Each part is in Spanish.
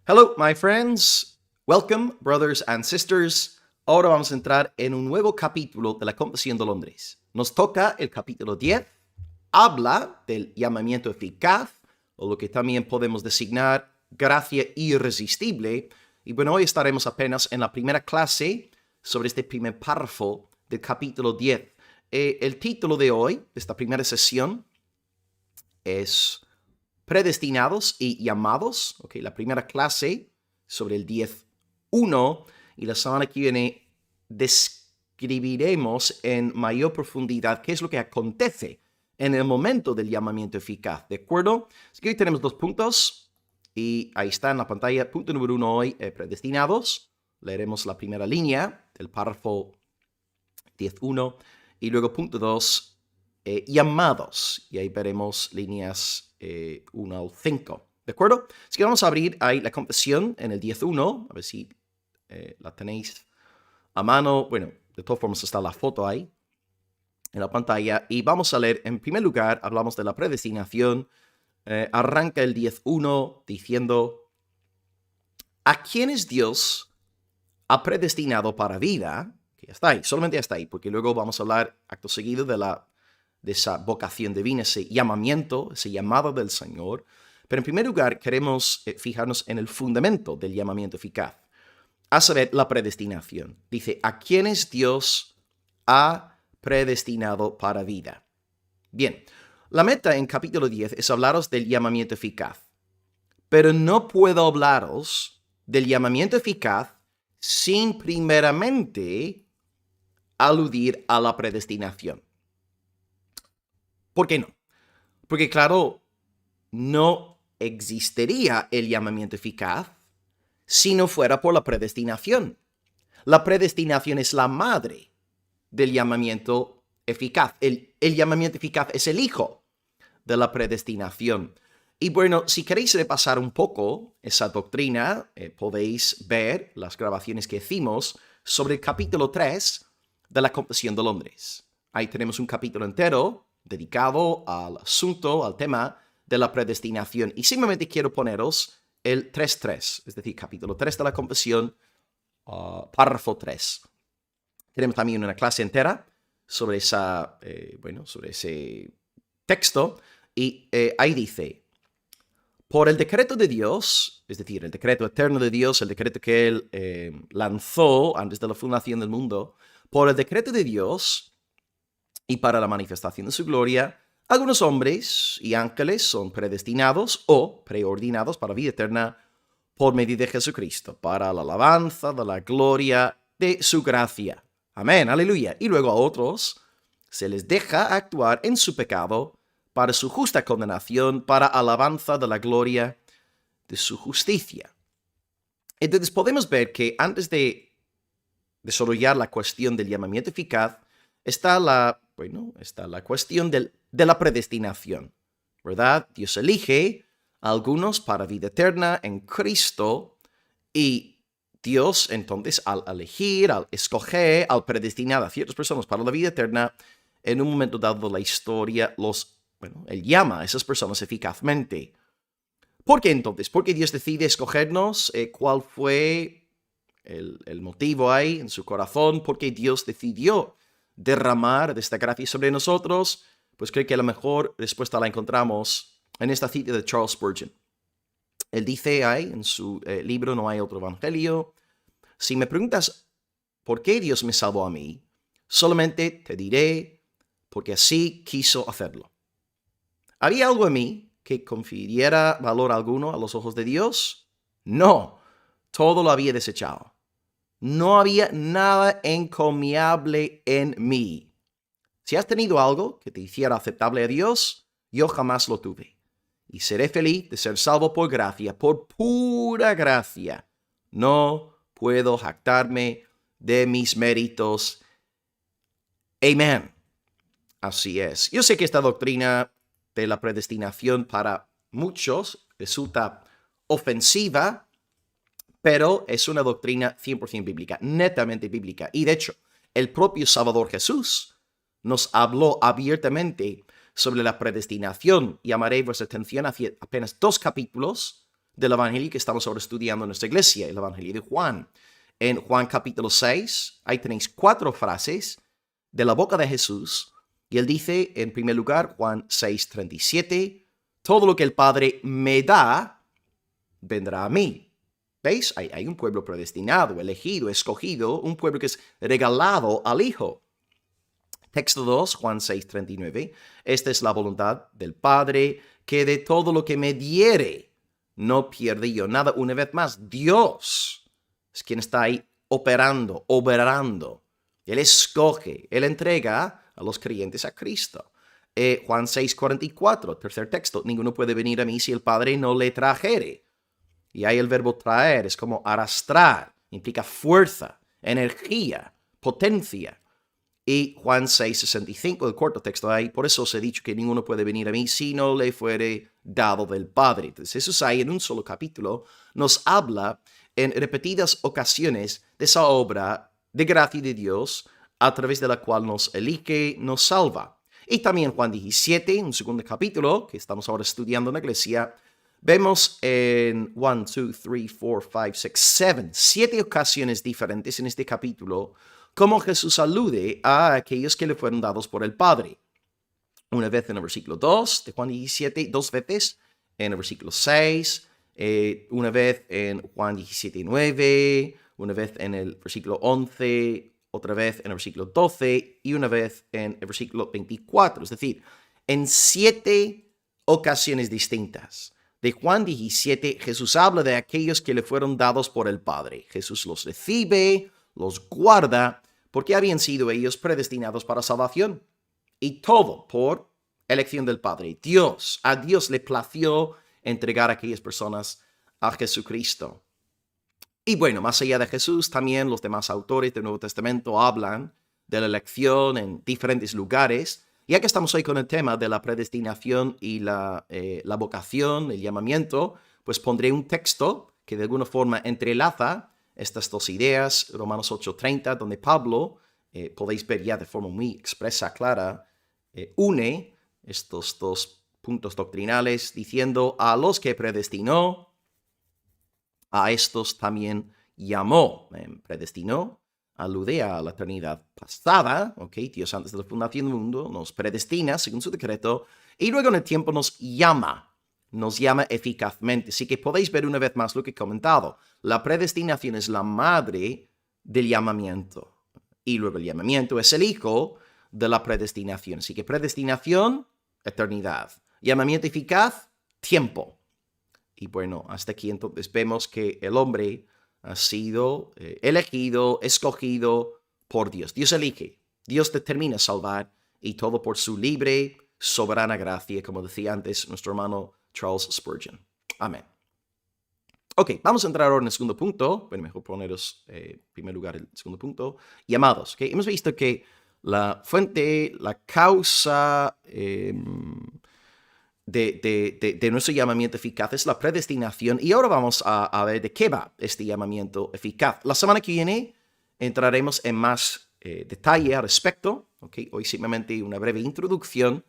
Hello, my friends. Welcome, brothers and sisters. Ahora vamos a entrar en un nuevo capítulo de la Confesión de Londres. Nos toca el capítulo 10. Habla del llamamiento eficaz, o lo que también podemos designar gracia irresistible. Y bueno, hoy estaremos apenas en la primera clase sobre este primer párrafo del capítulo 10. El título de hoy, de esta primera sesión, es predestinados y llamados. Okay, la primera clase sobre el 10.1 y la semana que viene describiremos en mayor profundidad qué es lo que acontece en el momento del llamamiento eficaz, ¿de acuerdo? Así que hoy tenemos 2 puntos y ahí está en la pantalla. Punto número 1 hoy, predestinados. Leeremos la primera línea del párrafo 10.1 y luego punto 2, llamados, y ahí veremos líneas 1 al 5, ¿de acuerdo? Así que vamos a abrir ahí la confesión en el 10.1, a ver si la tenéis a mano. Bueno, de todas formas está la foto ahí en la pantalla, y vamos a leer. En primer lugar, hablamos de la predestinación. Arranca el 10.1 diciendo: ¿a quiénes Dios ha predestinado para vida? Que ya está ahí, solamente ya está ahí, porque luego vamos a hablar acto seguido de esa vocación divina, ese llamamiento, ese llamado del Señor. Pero en primer lugar queremos fijarnos en el fundamento del llamamiento eficaz, a saber, la predestinación. Dice, ¿a quiénes Dios ha predestinado para vida? Bien, la meta en capítulo 10 es hablaros del llamamiento eficaz, pero no puedo hablaros del llamamiento eficaz sin primeramente aludir a la predestinación. ¿Por qué no? Porque claro, no existiría el llamamiento eficaz si no fuera por la predestinación. La predestinación es la madre del llamamiento eficaz. El llamamiento eficaz es el hijo de la predestinación. Y bueno, si queréis repasar un poco esa doctrina, podéis ver las grabaciones que hicimos sobre el capítulo 3 de la Confesión de Londres. Ahí tenemos un capítulo entero dedicado al asunto, al tema de la predestinación. Y simplemente quiero poneros el 3.3, es decir, capítulo 3 de la Confesión, párrafo 3. Tenemos también una clase entera sobre sobre ese texto, y ahí dice: por el decreto de Dios, es decir, el decreto eterno de Dios, el decreto que Él lanzó antes de la fundación del mundo, por el decreto de Dios y para la manifestación de su gloria, algunos hombres y ángeles son predestinados o preordinados para vida eterna por medio de Jesucristo, para la alabanza de la gloria de su gracia. Amén, aleluya. Y luego a otros se les deja actuar en su pecado para su justa condenación, para alabanza de la gloria de su justicia. Entonces podemos ver que antes de desarrollar la cuestión del llamamiento eficaz, está la cuestión de la predestinación, ¿verdad? Dios elige a algunos para vida eterna en Cristo, y Dios entonces al elegir, al escoger, al predestinar a ciertas personas para la vida eterna, en un momento dado de la historia, Él llama a esas personas eficazmente. ¿Por qué entonces? ¿Por qué Dios decide escogernos? ¿Cuál fue el motivo ahí en su corazón? ¿Por qué Dios decidió derramar de esta gracia sobre nosotros? Pues creo que la mejor respuesta la encontramos en esta cita de Charles Spurgeon. Él dice ahí en su libro No hay otro evangelio: si me preguntas por qué Dios me salvó a mí, solamente te diré porque así quiso hacerlo. ¿Había algo en mí que confiriera valor alguno a los ojos de Dios? No, todo lo había desechado. No había nada encomiable en mí. Si has tenido algo que te hiciera aceptable a Dios, yo jamás lo tuve. Y seré feliz de ser salvo por gracia, por pura gracia. No puedo jactarme de mis méritos. Amén. Así es. Yo sé que esta doctrina de la predestinación para muchos resulta ofensiva, pero es una doctrina 100% bíblica, netamente bíblica. Y de hecho, el propio Salvador Jesús nos habló abiertamente sobre la predestinación. Llamaré vuestra atención hacia apenas 2 capítulos del Evangelio que estamos ahora estudiando en nuestra iglesia, el Evangelio de Juan. En Juan capítulo 6, ahí tenéis 4 frases de la boca de Jesús. Y él dice, en primer lugar, Juan 6:37, todo lo que el Padre me da, vendrá a mí. ¿Veis? Hay un pueblo predestinado, elegido, escogido, un pueblo que es regalado al Hijo. Texto 2, Juan 6:39, esta es la voluntad del Padre, que de todo lo que me diere, no pierde yo nada. Una vez más, Dios es quien está ahí operando, obrando. Él escoge, Él entrega a los creyentes a Cristo. Juan 6:44, tercer texto, ninguno puede venir a mí si el Padre no le trajere. Y ahí el verbo traer es como arrastrar, implica fuerza, energía, potencia. Y Juan 6:65, el cuarto texto ahí, por eso os he dicho que ninguno puede venir a mí si no le fuere dado del Padre. Entonces Jesús ahí en un solo capítulo nos habla en repetidas ocasiones de esa obra de gracia de Dios a través de la cual nos elige, nos salva. Y también Juan 17, un segundo capítulo que estamos ahora estudiando en la iglesia, vemos en 1, 2, 3, 4, 5, 6, 7, 7 ocasiones diferentes en este capítulo cómo Jesús alude a aquellos que le fueron dados por el Padre. Una vez en el versículo 2 de Juan 17, 2 veces en el versículo 6, una vez en Juan 17, 9, una vez en el versículo 11, otra vez en el versículo 12 y una vez en el versículo 24. Es decir, en 7 ocasiones distintas. De Juan 17, Jesús habla de aquellos que le fueron dados por el Padre. Jesús los recibe, los guarda, porque habían sido ellos predestinados para salvación. Y todo por elección del Padre. A Dios le plació entregar a aquellas personas a Jesucristo. Y bueno, más allá de Jesús, también los demás autores del Nuevo Testamento hablan de la elección en diferentes lugares. Ya que estamos hoy con el tema de la predestinación y la vocación, el llamamiento, pues pondré un texto que de alguna forma entrelaza estas dos ideas, Romanos 8:30, donde Pablo, podéis ver ya de forma muy expresa, clara, une estos dos puntos doctrinales diciendo, a los que predestinó, a estos también llamó. Predestinó alude a la eternidad pasada, ¿ok? Dios antes de la fundación del mundo nos predestina según su decreto y luego en el tiempo nos llama eficazmente. Así que podéis ver una vez más lo que he comentado. La predestinación es la madre del llamamiento y luego el llamamiento es el hijo de la predestinación. Así que predestinación, eternidad. Llamamiento eficaz, tiempo. Y bueno, hasta aquí entonces vemos que el hombre ha sido elegido, escogido por Dios. Dios elige, Dios determina salvar y todo por su libre, soberana gracia, como decía antes nuestro hermano Charles Spurgeon. Amén. Ok, vamos a entrar ahora en el segundo punto. Bueno, mejor poneros en primer lugar el segundo punto. Llamados. ¿Okay? Hemos visto que la fuente, la causa de nuestro llamamiento eficaz es la predestinación. Y ahora vamos a ver de qué va este llamamiento eficaz. La semana que viene entraremos en más detalle al respecto. ¿Okay? Hoy simplemente una breve introducción.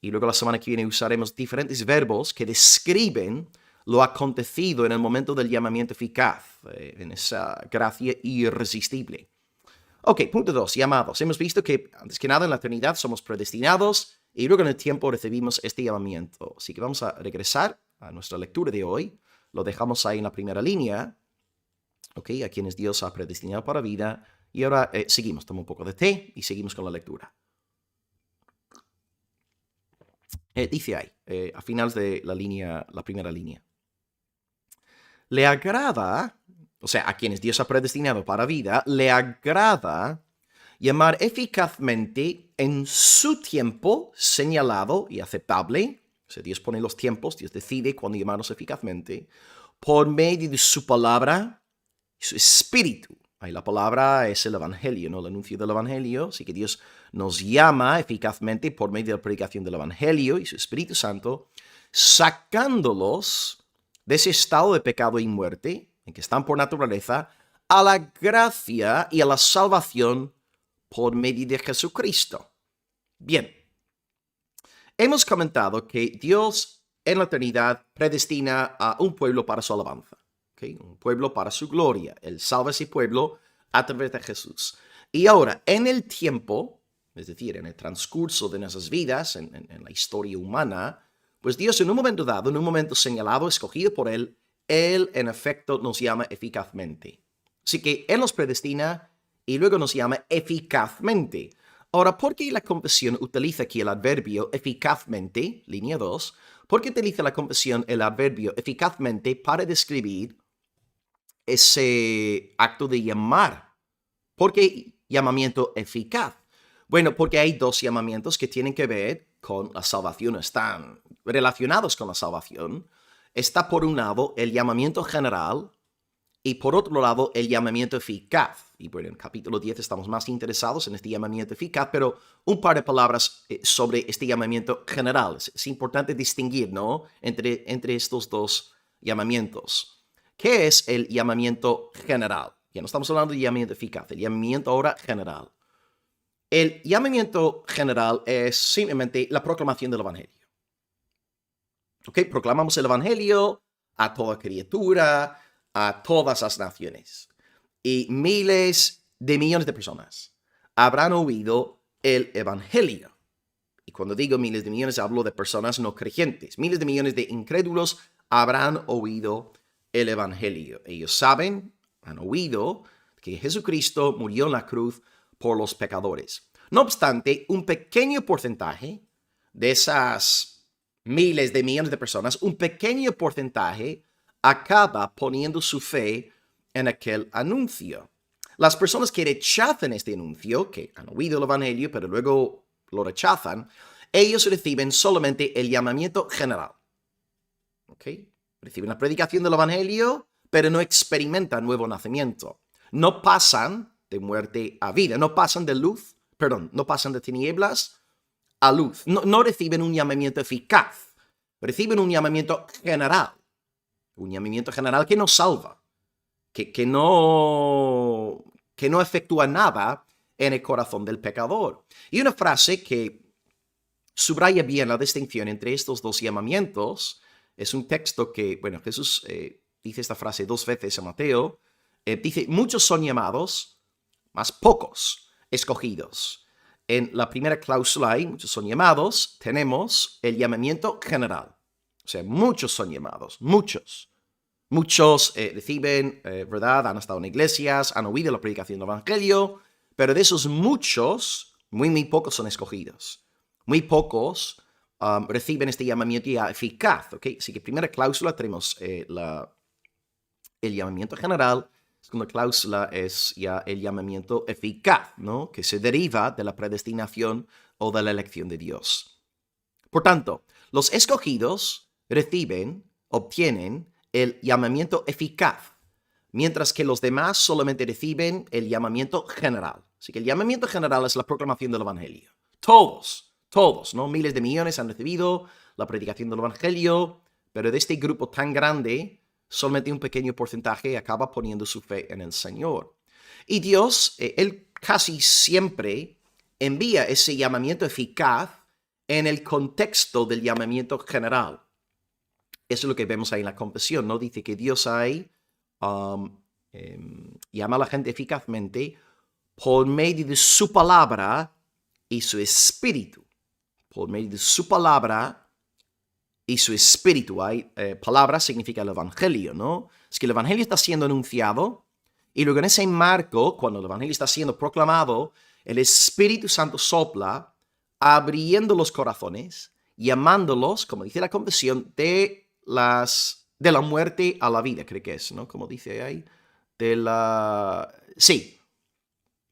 Y luego la semana que viene usaremos diferentes verbos que describen lo acontecido en el momento del llamamiento eficaz, en esa gracia irresistible. Ok, punto 2, llamados. Hemos visto que antes que nada en la eternidad somos predestinados y luego en el tiempo recibimos este llamamiento. Así que vamos a regresar a nuestra lectura de hoy. Lo dejamos ahí en la primera línea. Ok, a quienes Dios ha predestinado para vida. Y ahora seguimos, tomo un poco de té y seguimos con la lectura. Dice ahí, a finales de la primera línea. Le agrada, o sea, a quienes Dios ha predestinado para vida, le agrada llamar eficazmente en su tiempo señalado y aceptable. O sea, Dios pone los tiempos, Dios decide cuándo llamarnos eficazmente, por medio de su palabra y su espíritu. Ahí la palabra es el evangelio, ¿no? El anuncio del evangelio. Así que Dios nos llama eficazmente por medio de la predicación del evangelio y su Espíritu Santo, sacándolos de ese estado de pecado y muerte en que están por naturaleza, a la gracia y a la salvación por medio de Jesucristo. Bien, hemos comentado que Dios en la eternidad predestina a un pueblo para su alabanza, ¿okay? Un pueblo para su gloria. Él salva a ese pueblo a través de Jesús. Y ahora, en el tiempo, es decir, en el transcurso de nuestras vidas, en la historia humana, pues Dios en un momento dado, en un momento señalado, escogido por Él en efecto nos llama eficazmente. Así que Él nos predestina y luego nos llama eficazmente. Ahora, ¿por qué la confesión utiliza aquí el adverbio eficazmente, línea 2? ¿Por qué utiliza la confesión el adverbio eficazmente para describir ese acto de llamar? ¿Por qué llamamiento eficaz? Bueno, porque hay dos llamamientos que tienen que ver con la salvación, están relacionados con la salvación. Está por un lado el llamamiento general y por otro lado el llamamiento eficaz. Y bueno, en el capítulo 10 estamos más interesados en este llamamiento eficaz, pero un par de palabras sobre este llamamiento general. Es importante distinguir, ¿no?, entre estos dos llamamientos. ¿Qué es el llamamiento general? Ya no estamos hablando de llamamiento eficaz, el llamamiento ahora general. El llamamiento general es simplemente la proclamación del Evangelio. ¿Ok? Proclamamos el Evangelio a toda criatura, a todas las naciones. Y miles de millones de personas habrán oído el Evangelio. Y cuando digo miles de millones, hablo de personas no creyentes. Miles de millones de incrédulos habrán oído el Evangelio. Ellos saben, han oído que Jesucristo murió en la cruz por los pecadores. No obstante, un pequeño porcentaje de esas miles de millones de personas, un pequeño porcentaje acaba poniendo su fe en aquel anuncio. Las personas que rechazan este anuncio, que han oído el Evangelio, pero luego lo rechazan, ellos reciben solamente el llamamiento general. ¿Ok? Reciben la predicación del Evangelio, pero no experimentan nuevo nacimiento. No pasan de muerte a vida, no pasan no pasan de tinieblas a luz. No reciben un llamamiento eficaz, reciben un llamamiento general. Un llamamiento general que no salva, que no efectúa nada en el corazón del pecador. Y una frase que subraya bien la distinción entre estos dos llamamientos es un texto que, bueno, Jesús dice esta frase 2 veces en Mateo. Dice, muchos son llamados, mas pocos escogidos. En la primera cláusula hay, muchos son llamados, tenemos el llamamiento general. O sea, muchos son llamados, muchos. Muchos reciben, ¿verdad? Han estado en iglesias, han oído la predicación del Evangelio, pero de esos muchos, muy pocos son escogidos. Muy pocos reciben este llamamiento ya eficaz, ¿ok? Así que primera cláusula tenemos el llamamiento general. Segunda cláusula es ya el llamamiento eficaz, ¿no?, que se deriva de la predestinación o de la elección de Dios. Por tanto, los escogidos obtienen el llamamiento eficaz, mientras que los demás solamente reciben el llamamiento general. Así que el llamamiento general es la proclamación del Evangelio. Todos, ¿no? Miles de millones han recibido la predicación del Evangelio, pero de este grupo tan grande, solamente un pequeño porcentaje acaba poniendo su fe en el Señor. Y Dios, Él casi siempre envía ese llamamiento eficaz en el contexto del llamamiento general. Eso es lo que vemos ahí en la confesión, ¿no? Dice que Dios ahí llama a la gente eficazmente por medio de su palabra y su espíritu. Por medio de su palabra y su espíritu. Palabra significa el Evangelio, ¿no? Es que el Evangelio está siendo anunciado y luego en ese marco, cuando el Evangelio está siendo proclamado, el Espíritu Santo sopla abriendo los corazones, llamándolos, como dice la confesión, de la muerte a la vida, creo que es, ¿no? Como dice ahí,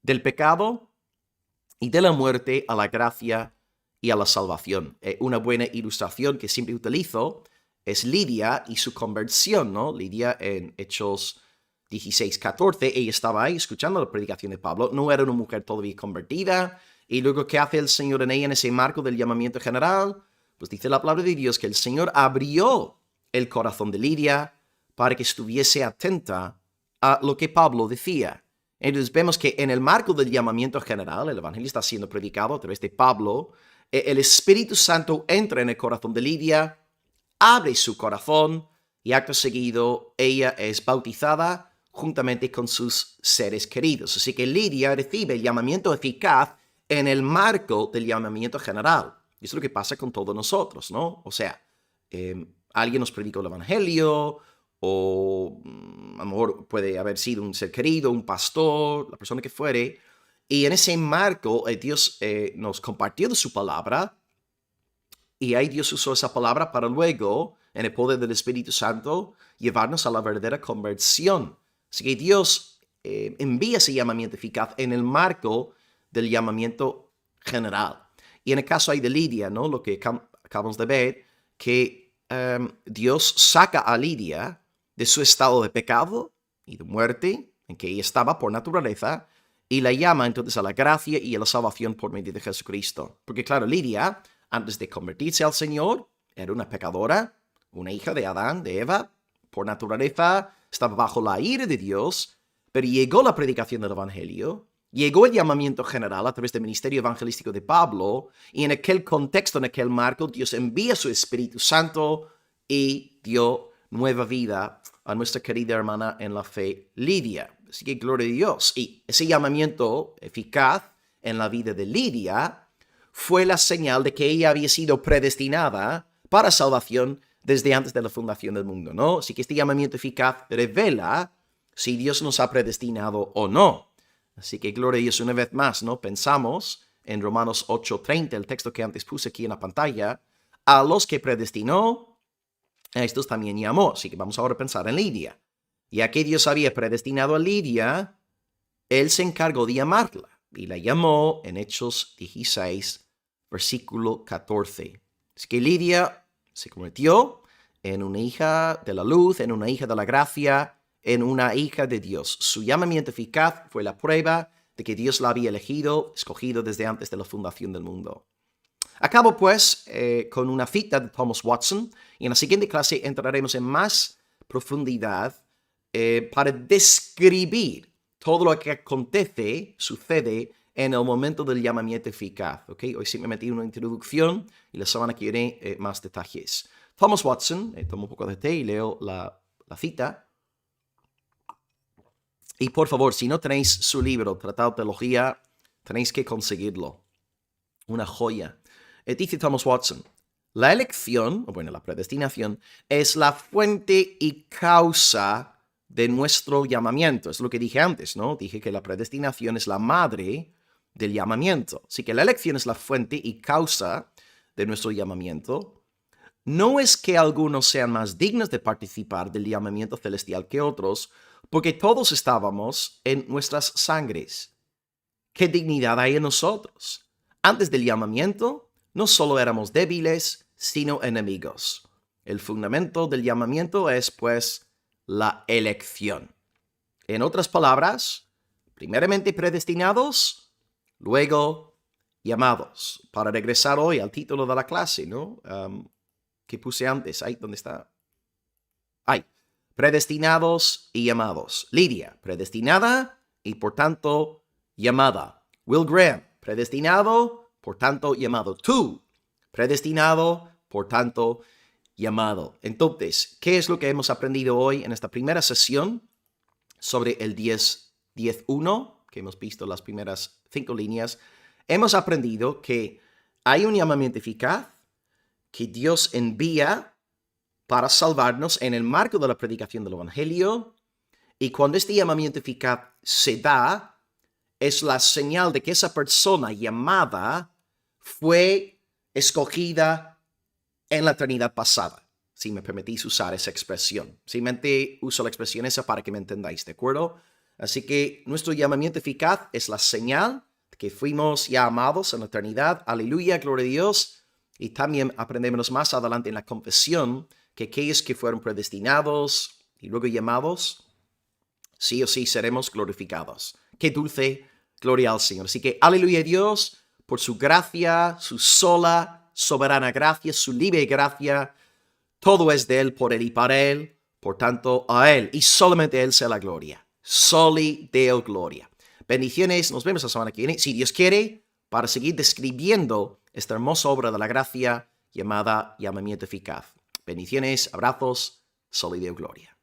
del pecado y de la muerte a la gracia y a la salvación. Una buena ilustración que siempre utilizo es Lidia y su conversión, ¿no? Lidia en Hechos 16:14, ella estaba ahí escuchando la predicación de Pablo, no era una mujer todavía convertida, y luego, ¿qué hace el Señor en ella en ese marco del llamamiento general? Pues dice la palabra de Dios que el Señor abrió el corazón de Lidia para que estuviese atenta a lo que Pablo decía. Entonces vemos que en el marco del llamamiento general, el Evangelio está siendo predicado a través de Pablo, el Espíritu Santo entra en el corazón de Lidia, abre su corazón y acto seguido ella es bautizada juntamente con sus seres queridos. Así que Lidia recibe el llamamiento eficaz en el marco del llamamiento general. Y eso es lo que pasa con todos nosotros, ¿no? O sea, alguien nos predicó el evangelio, o a lo mejor puede haber sido un ser querido, un pastor, la persona que fuere, y en ese marco Dios nos compartió de su palabra, y ahí Dios usó esa palabra para luego, en el poder del Espíritu Santo, llevarnos a la verdadera conversión. Así que Dios envía ese llamamiento eficaz en el marco del llamamiento general. Y en el caso ahí de Lidia, ¿no? Lo que acabamos de ver, que Dios saca a Lidia de su estado de pecado y de muerte, en que ella estaba por naturaleza, y la llama entonces a la gracia y a la salvación por medio de Jesucristo. Porque claro, Lidia, antes de convertirse al Señor, era una pecadora, una hija de Adán, de Eva, por naturaleza estaba bajo la ira de Dios, pero llegó la predicación del Evangelio, llegó el llamamiento general a través del ministerio evangelístico de Pablo, y en aquel contexto, en aquel marco, Dios envía su Espíritu Santo y dio nueva vida a nuestra querida hermana en la fe, Lidia. Así que gloria a Dios. Y ese llamamiento eficaz en la vida de Lidia fue la señal de que ella había sido predestinada para salvación desde antes de la fundación del mundo, ¿no? Así que este llamamiento eficaz revela si Dios nos ha predestinado o no. Así que gloria a Dios una vez más, ¿no? Pensamos en Romanos 8:30, el texto que antes puse aquí en la pantalla, a los que predestinó, a estos también llamó. Así que vamos ahora a pensar en Lidia. Ya que Dios había predestinado a Lidia, Él se encargó de llamarla y la llamó en Hechos 16, versículo 14. Así que Lidia se convirtió en una hija de la luz, en una hija de la gracia, en una hija de Dios. Su llamamiento eficaz fue la prueba de que Dios la había elegido, escogido desde antes de la fundación del mundo. Acabo pues con una cita de Thomas Watson, y en la siguiente clase entraremos en más profundidad para describir todo lo que acontece, sucede en el momento del llamamiento eficaz. ¿Okay? Hoy simplemente una introducción y la semana que viene más detalles. Thomas Watson, tomo un poco de té y leo la cita. Y por favor, si no tenéis su libro, Tratado de Teología, tenéis que conseguirlo. Una joya. Dice Thomas Watson, la elección, o bueno, la predestinación, es la fuente y causa de nuestro llamamiento. Es lo que dije antes, ¿no? Dije que la predestinación es la madre del llamamiento. Así que la elección es la fuente y causa de nuestro llamamiento. No es que algunos sean más dignos de participar del llamamiento celestial que otros, porque todos estábamos en nuestras sangres. ¿Qué dignidad hay en nosotros? Antes del llamamiento, no solo éramos débiles, sino enemigos. El fundamento del llamamiento es, pues, la elección. En otras palabras, primeramente predestinados, luego llamados. Para regresar hoy al título de la clase, ¿no? Que puse antes, ahí, ¿dónde está? Ahí. Predestinados y llamados. Lidia, predestinada y por tanto llamada. Will Graham, predestinado, por tanto llamado. Tú, predestinado, por tanto llamado. Entonces, ¿qué es lo que hemos aprendido hoy en esta primera sesión sobre el 10.1, que hemos visto las primeras 5 líneas? Hemos aprendido que hay un llamamiento eficaz que Dios envía para salvarnos en el marco de la predicación del Evangelio, y cuando este llamamiento eficaz se da, es la señal de que esa persona llamada fue escogida en la eternidad pasada, si me permitís usar esa expresión. Simplemente uso la expresión esa para que me entendáis, ¿de acuerdo? Así que nuestro llamamiento eficaz es la señal de que fuimos ya amados en la eternidad. Aleluya, gloria a Dios. Y también aprendemos más adelante en la confesión que aquellos que fueron predestinados y luego llamados, sí o sí seremos glorificados. Qué dulce gloria al Señor. Así que aleluya a Dios por su gracia, su sola, soberana gracia, su libre gracia. Todo es de Él, por Él y para Él. Por tanto, a Él y solamente a Él sea la gloria. Soli Deo gloria. Bendiciones. Nos vemos la semana que viene, si Dios quiere, para seguir describiendo esta hermosa obra de la gracia llamada llamamiento eficaz. Bendiciones, abrazos, Sol y Gloria.